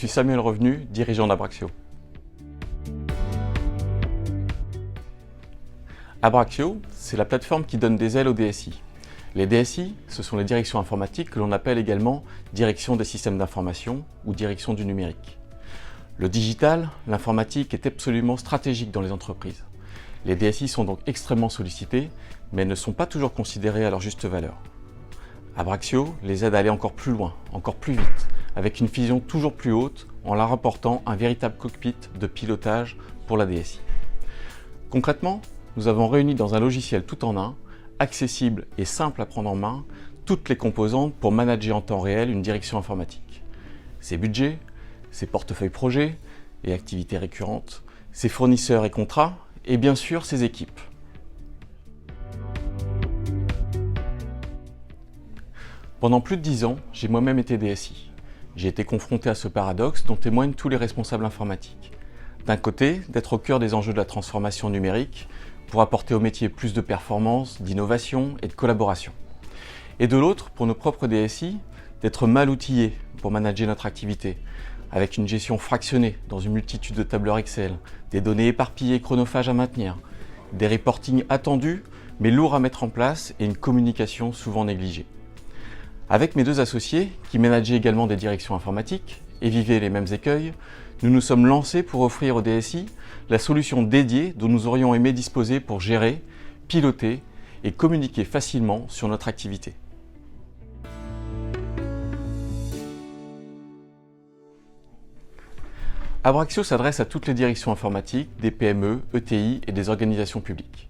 suis Samuel Revenu, dirigeant d'Abraxio. Abraxio, c'est la plateforme qui donne des ailes aux DSI. Les DSI, ce sont les directions informatiques que l'on appelle également direction des systèmes d'information ou direction du numérique. Le digital, l'informatique est absolument stratégique dans les entreprises. Les DSI sont donc extrêmement sollicités, mais ne sont pas toujours considérés à leur juste valeur. Abraxio les aide à aller encore plus loin, encore plus vite, avec une vision toujours plus haute en leur apportant un véritable cockpit de pilotage pour la DSI. Concrètement, nous avons réuni dans un logiciel tout en un, accessible et simple à prendre en main, toutes les composantes pour manager en temps réel une direction informatique. Ses budgets, ses portefeuilles projets et activités récurrentes, ses fournisseurs et contrats, et bien sûr ses équipes. Pendant plus de 10 ans, j'ai moi-même été DSI. J'ai été confronté à ce paradoxe dont témoignent tous les responsables informatiques. D'un côté, d'être au cœur des enjeux de la transformation numérique pour apporter au métier plus de performance, d'innovation et de collaboration. Et de l'autre, pour nos propres DSI, d'être mal outillés pour manager notre activité, avec une gestion fractionnée dans une multitude de tableurs Excel, des données éparpillées et chronophages à maintenir, des reportings attendus mais lourds à mettre en place et une communication souvent négligée. Avec mes deux associés, qui manageaient également des directions informatiques et vivaient les mêmes écueils, nous nous sommes lancés pour offrir aux DSI la solution dédiée dont nous aurions aimé disposer pour gérer, piloter et communiquer facilement sur notre activité. Abraxio s'adresse à toutes les directions informatiques, des PME, ETI et des organisations publiques.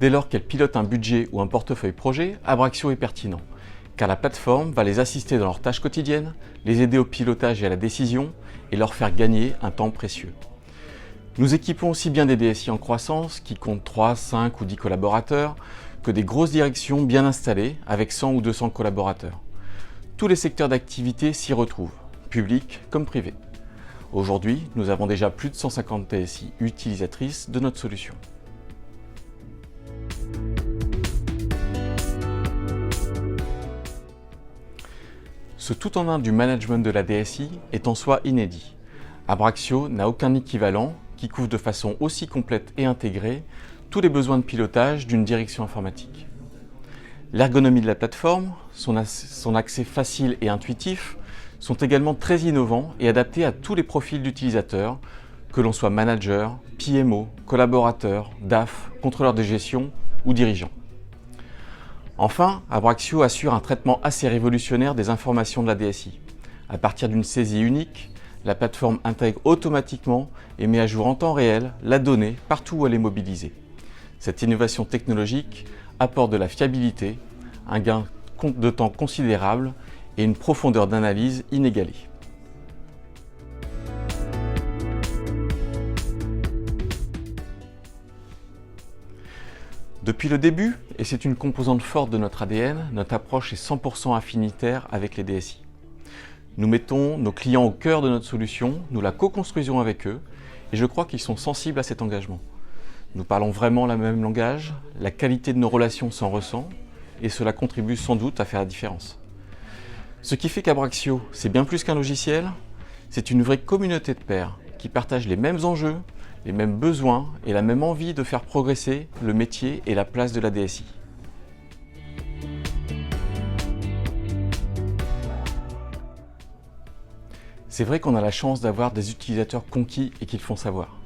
Dès lors qu'elles pilotent un budget ou un portefeuille projet, Abraxio est pertinent, car la plateforme va les assister dans leurs tâches quotidiennes, les aider au pilotage et à la décision et leur faire gagner un temps précieux. Nous équipons aussi bien des DSI en croissance qui comptent 3, 5 ou 10 collaborateurs que des grosses directions bien installées avec 100 ou 200 collaborateurs. Tous les secteurs d'activité s'y retrouvent, publics comme privés. Aujourd'hui, nous avons déjà plus de 150 DSI utilisatrices de notre solution. Ce tout en un du management de la DSI est en soi inédit. Abraxio n'a aucun équivalent qui couvre de façon aussi complète et intégrée tous les besoins de pilotage d'une direction informatique. L'ergonomie de la plateforme, son accès facile et intuitif sont également très innovants et adaptés à tous les profils d'utilisateurs, que l'on soit manager, PMO, collaborateur, DAF, contrôleur de gestion ou dirigeant. Enfin, Abraxio assure un traitement assez révolutionnaire des informations de la DSI. À partir d'une saisie unique, la plateforme intègre automatiquement et met à jour en temps réel la donnée partout où elle est mobilisée. Cette innovation technologique apporte de la fiabilité, un gain de temps considérable et une profondeur d'analyse inégalée. Depuis le début, et c'est une composante forte de notre ADN, notre approche est 100% affinitaire avec les DSI. Nous mettons nos clients au cœur de notre solution, nous la co-construisons avec eux, et je crois qu'ils sont sensibles à cet engagement. Nous parlons vraiment le même langage, la qualité de nos relations s'en ressent, et cela contribue sans doute à faire la différence. Ce qui fait qu'Abraxio, c'est bien plus qu'un logiciel, c'est une vraie communauté de pairs qui partagent les mêmes enjeux, les mêmes besoins et la même envie de faire progresser le métier et la place de la DSI. C'est vrai qu'on a la chance d'avoir des utilisateurs conquis et qui le font savoir.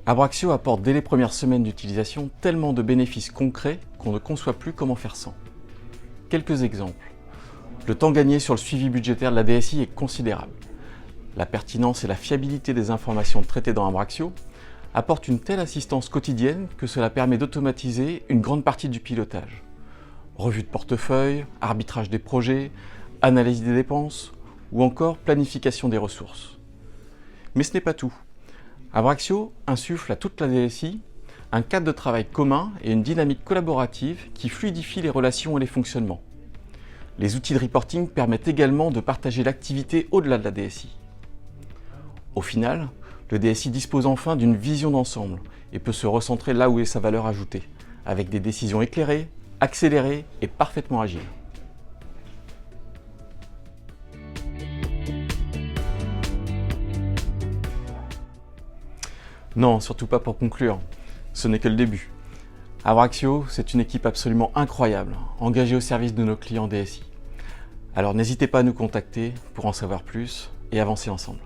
Abraxio apporte dès les premières semaines d'utilisation tellement de bénéfices concrets qu'on ne conçoit plus comment faire sans. Quelques exemples. Le temps gagné sur le suivi budgétaire de la DSI est considérable. La pertinence et la fiabilité des informations traitées dans Abraxio apportent une telle assistance quotidienne que cela permet d'automatiser une grande partie du pilotage. Revue de portefeuille, arbitrage des projets, analyse des dépenses ou encore planification des ressources. Mais ce n'est pas tout. Abraxio insuffle à toute la DSI un cadre de travail commun et une dynamique collaborative qui fluidifie les relations et les fonctionnements. Les outils de reporting permettent également de partager l'activité au-delà de la DSI. Au final, le DSI dispose enfin d'une vision d'ensemble et peut se recentrer là où est sa valeur ajoutée, avec des décisions éclairées, accélérées et parfaitement agiles. Non, surtout pas pour conclure. Ce n'est que le début. Abraxio, c'est une équipe absolument incroyable, engagée au service de nos clients DSI. Alors n'hésitez pas à nous contacter pour en savoir plus et avancer ensemble.